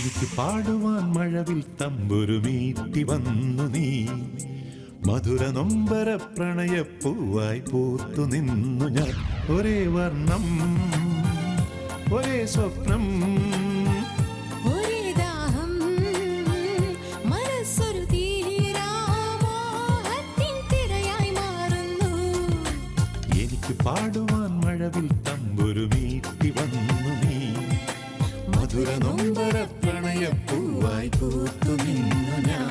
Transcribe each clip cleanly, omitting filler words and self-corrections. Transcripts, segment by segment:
എനിക്ക് പാടുവാൻ മഴവിൽ തമ്പുരുമീട്ടി വന്നു നീ മധുര നൊമ്പര പ്രണയപ്പൂവായി പൂത്തു നിന്നു ഞാൻ ഒരേ വർണ്ണം ഒരേ സ്വപ്നം ഒരേ ദാഹം മനസ്സൊരു തീരാമോഹത്തിൻ തിരയായി മാറുന്നു എനിക്ക് പാടുവാൻ മഴവിൽ തമ്പുരുമീട്ടി വന്നു നീ മധുര നൊമ്പര പ്രണയപ്പൂവായി പൂത്തു നിന്നു ഞാൻ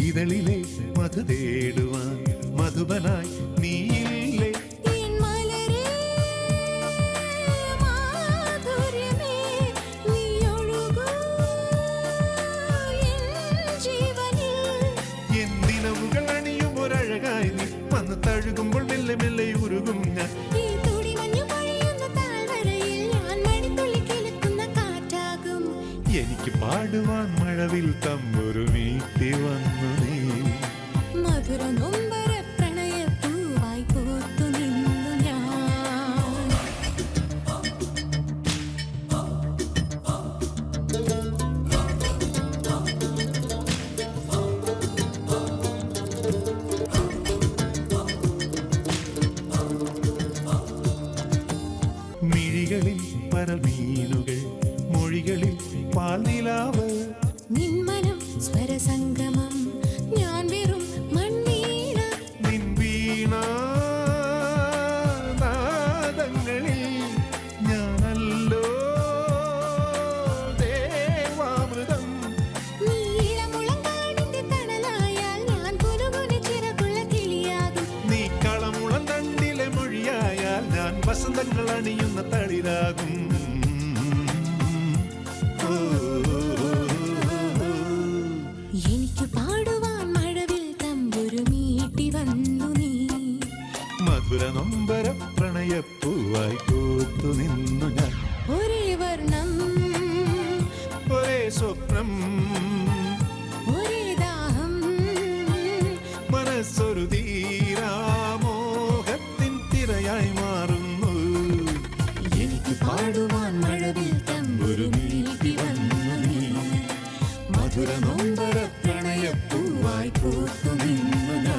ഇതളിലെ മധു തേടുവാൻ മധുബനായി നീയില്ലേ എൻ നിലവുകൾ അണിയും ഒരഴകായി നീ വന്ന് തഴുകുമ്പോൾ മെല്ലെ മെല്ലെ ഉരുകും ഞാൻ എനിക്ക് പാടുവാൻ മഴവിൽ തമ്പുരുമീട്ടി വന്നു നീ മധുര നൊമ്പര പ്രണയപ്പൂവായി പൂത്തു നിന്നു ഞാൻ മിഴികളിൽ പരമീനുകൾ മൊഴികളിൽ പാൽനിലാവ് നിന്മനം സ്വരസംഗമം ഞാൻ വെറും മൺവീണ നിൻ വീണാനാദങ്ങളിൽ ഞാനല്ലോ ദേവാമൃതം നീളമുളങ്കാടിന്റെ തണലായാൽ ഞാൻ കുനുകുനി ചിറകുള്ള കിളിയാകും നീ കളമുളം തണ്ടിലെ മൊഴിയായാൽ ഞാൻ വസന്തങ്ങൾ അണിയുന്ന തളിരാകും എനിക്ക് പാടുവാൻ മഴവിൽ തമ്പുരുമീട്ടി വന്നു നീ മധുര നൊമ്പര പ്രണയപ്പൂവായി പൂത്തു നിന്നു ഞാൻ ഒരേ വർണ്ണം ഒരേ സ്വപ്നം ഒരേ ദാഹം മനസ്സൊരു തീരാമോഹത്തിൻ തിരയായി മാറുന്നു എനിക്ക് പാടുവാൻ മഴവിൽ തമ്പുരുമീട്ടി വന്നു നീ മധുര നൊമ്പര പ്രണയപ്പൂവായി പൂത്തു നിന്നു ഞാൻ